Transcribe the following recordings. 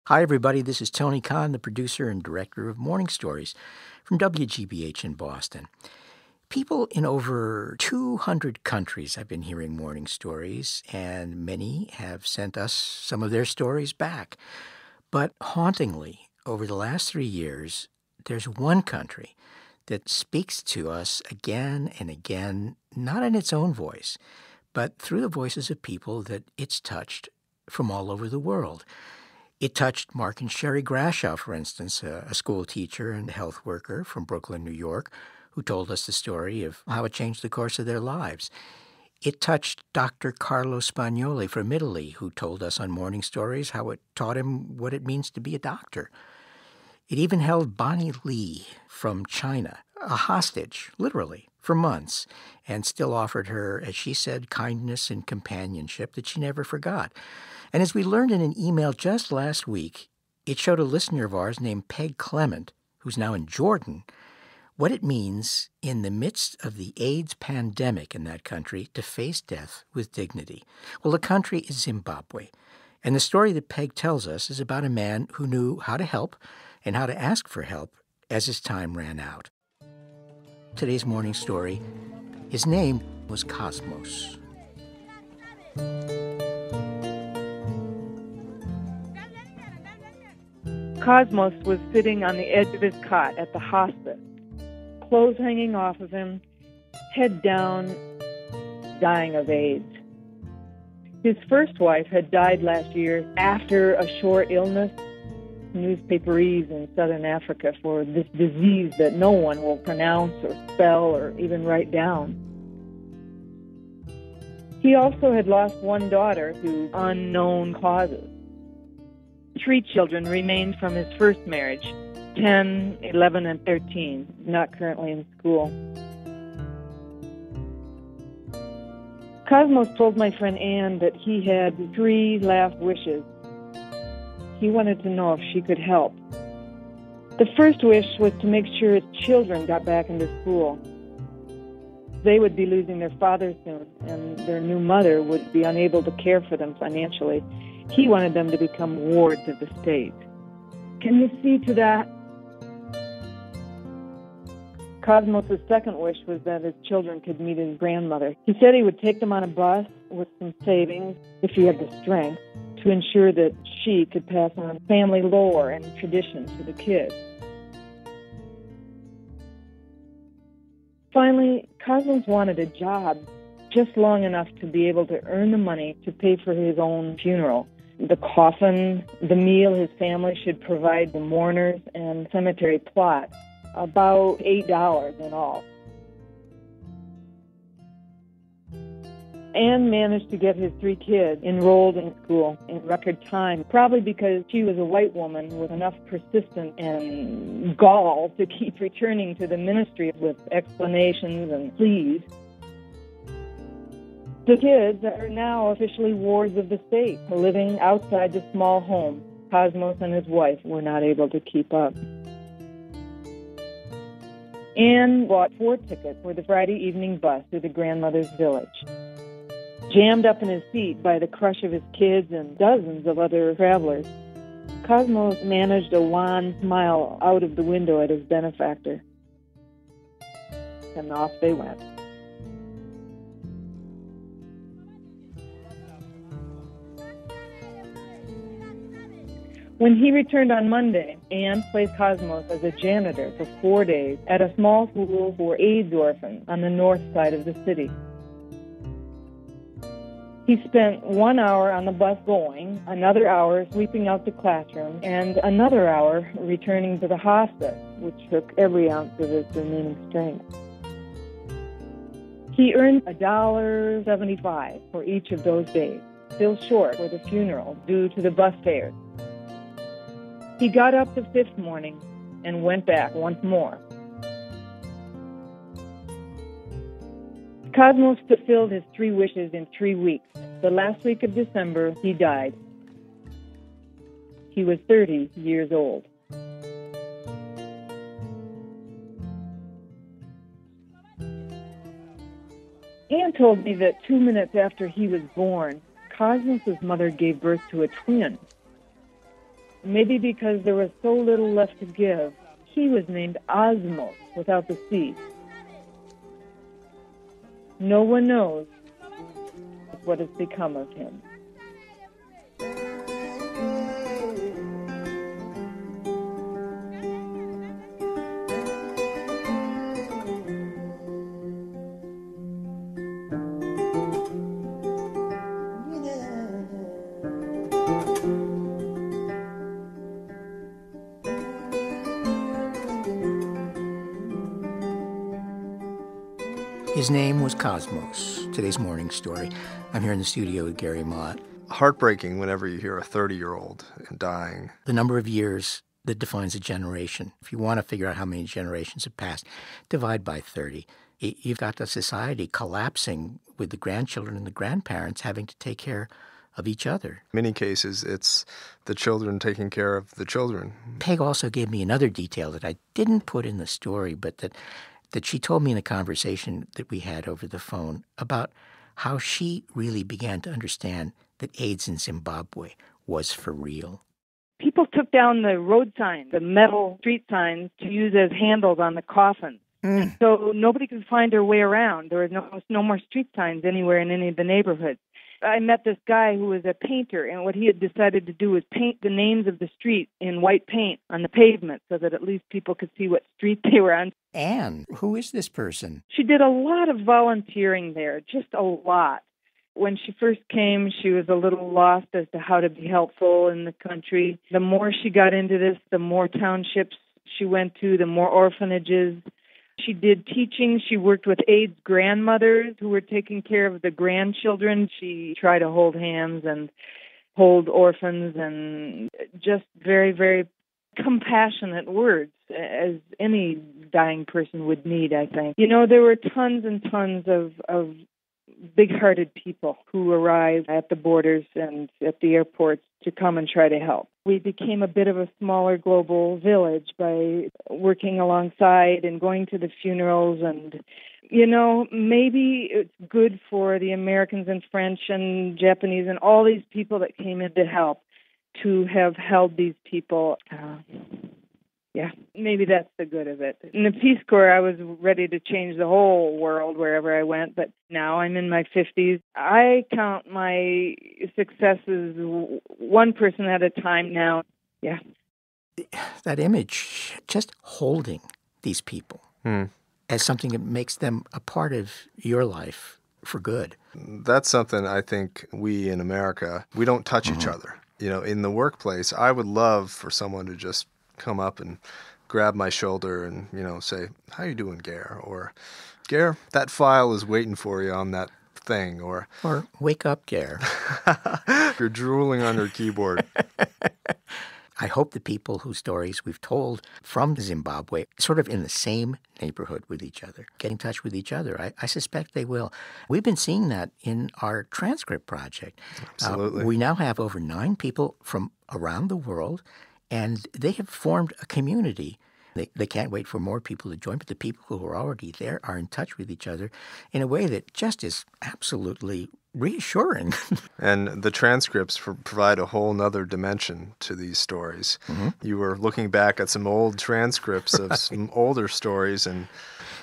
Hi, everybody. This is Tony Khan, the producer and director of Morning Stories from WGBH in Boston. People in over 200 countries have been hearing Morning Stories, and many have sent us some of their stories back. But hauntingly, over the last 3 years, there's one country that speaks to us again and again, not in its own voice, but through the voices of people that it's touched from all over the world. It touched Mark and Sherry Grashow, for instance, a school teacher and health worker from Brooklyn, New York, who told us the story of how it changed the course of their lives. It touched Dr. Carlo Spagnoli from Italy, who told us on Morning Stories how it taught him what it means to be a doctor. It even held Bonnie Lee from China, a hostage, literally, for months, and still offered her, as she said, kindness and companionship that she never forgot. And as we learned in an email just last week, it showed a listener of ours named Peg Clement, who's now in Jordan, what it means in the midst of the AIDS pandemic in that country to face death with dignity. Well, the country is Zimbabwe, and the story that Peg tells us is about a man who knew how to help and how to ask for help as his time ran out. Today's morning story, his name was Cosmos. Cosmos was sitting on the edge of his cot at the hospice, clothes hanging off of him, head down, dying of AIDS. His first wife had died last year after a short illness, newspaperese in southern Africa for this disease that no one will pronounce or spell or even write down. He also had lost one daughter to unknown causes. 3 children remained from his first marriage, 10, 11, and 13, not currently in school. Cosmos told my friend Ann that he had 3 last wishes. He wanted to know if she could help. The first wish was to make sure his children got back into school. They would be losing their father soon, and their new mother would be unable to care for them financially. He wanted them to become wards of the state. Can you see to that? Cosmos' second wish was that his children could meet his grandmother. He said he would take them on a bus with some savings, if he had the strength, to ensure that she could pass on family lore and tradition to the kids. Finally, Cosmos wanted a job just long enough to be able to earn the money to pay for his own funeral. The coffin, the meal his family should provide the mourners, and cemetery plot, about $8 in all. Ann managed to get his 3 kids enrolled in school in record time, probably because she was a white woman with enough persistence and gall to keep returning to the ministry with explanations and pleas. The kids are now officially wards of the state, living outside the small home Cosmos and his wife were not able to keep up. Ann bought 4 tickets for the Friday evening bus to the grandmother's village. Jammed up in his seat by the crush of his kids and dozens of other travelers, Cosmos managed a wan smile out of the window at his benefactor. And off they went. When he returned on Monday, Ann placed Cosmos as a janitor for 4 days at a small school for AIDS orphans on the north side of the city. He spent 1 hour on the bus going, another hour sweeping out the classroom, and another hour returning to the hospice, which took every ounce of his remaining strength. He earned $1.75 for each of those days, still short for the funeral due to the bus fares. He got up the 5th morning and went back once more. Cosmos fulfilled his 3 wishes in 3 weeks. The last week of December, he died. He was 30 years old. Ann told me that 2 minutes after he was born, Cosmos' mother gave birth to a twin. Maybe because there was so little left to give, he was named Osmos without the C. No one knows what has become of him. His name was Cosmos. Today's morning story. I'm here in the studio with Gary Mott. Heartbreaking whenever you hear a 30-year-old dying. The number of years that defines a generation. If you want to figure out how many generations have passed, divide by 30. You've got the society collapsing with the grandchildren and the grandparents having to take care of each other. In many cases, it's the children taking care of the children. Peg also gave me another detail that I didn't put in the story, but that she told me in a conversation that we had over the phone about how she really began to understand that AIDS in Zimbabwe was for real. People took down the road signs, the metal street signs, to use as handles on the coffins. So nobody could find their way around. There was no more street signs anywhere in any of the neighborhoods. I met this guy who was a painter, and what he had decided to do was paint the names of the street in white paint on the pavement so that at least people could see what street they were on. Anne, who is this person? She did a lot of volunteering there, just a lot. When she first came, she was a little lost as to how to be helpful in the country. The more she got into this, the more townships she went to, the more orphanages. She did teaching. She worked with AIDS grandmothers who were taking care of the grandchildren. She tried to hold hands and hold orphans, and just very, very compassionate words, as any dying person would need, I think. You know, there were tons and tons of big-hearted people who arrived at the borders and at the airports to come and try to help. We became a bit of a smaller global village by working alongside and going to the funerals. And, you know, maybe it's good for the Americans and French and Japanese and all these people that came in to help to have held these people. Yeah, maybe that's the good of it. In the Peace Corps, I was ready to change the whole world wherever I went, but now I'm in my 50s. I count my successes one person at a time now. Yeah. That image, just holding these people as something that makes them a part of your life for good. That's something I think we in America, we don't touch each other. You know, in the workplace, I would love for someone to just come up and grab my shoulder and, you know, say, "How you doing, Gare?" Or, "Gare, that file is waiting for you on that thing." Or "Wake up, Gare." You're drooling on your keyboard. I hope the people whose stories we've told from Zimbabwe, sort of in the same neighborhood with each other, get in touch with each other. I suspect they will. We've been seeing that in our transcript project. Absolutely. We now have over 9 people from around the world, and they have formed a community. They can't wait for more people to join, but the people who are already there are in touch with each other in a way that just is absolutely reassuring. And the transcripts provide a whole nother dimension to these stories. You were looking back at some old transcripts of some older stories, and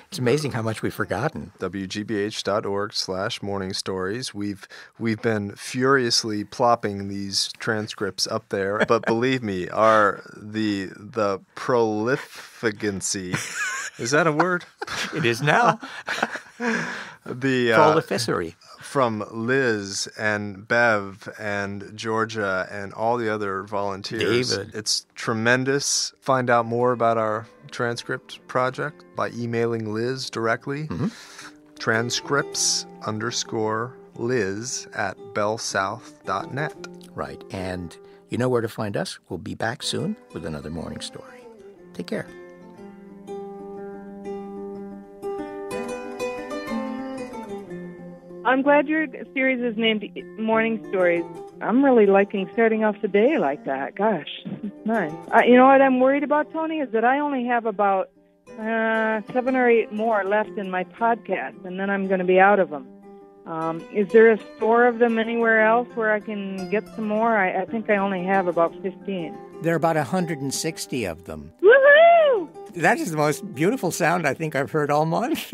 it's amazing how much we've forgotten. WGBH.org/morningstories. We've been furiously plopping these transcripts up there, but believe me, the prolificancy, is that a word? It is now. The prolificity. From Liz and Bev and Georgia and all the other volunteers. David. It's tremendous. Find out more about our transcript project by emailing Liz directly. Transcripts_Liz@bellsouth.net. Right. And you know where to find us. We'll be back soon with another morning story. Take care. I'm glad your series is named Morning Stories. I'm really liking starting off the day like that. Gosh, it's nice. You know what I'm worried about, Tony, is that I only have about 7 or 8 more left in my podcast, and then I'm going to be out of them. Is there a store of them anywhere else where I can get some more? I think I only have about 15. There are about 160 of them. Woohoo! That is the most beautiful sound I think I've heard all month.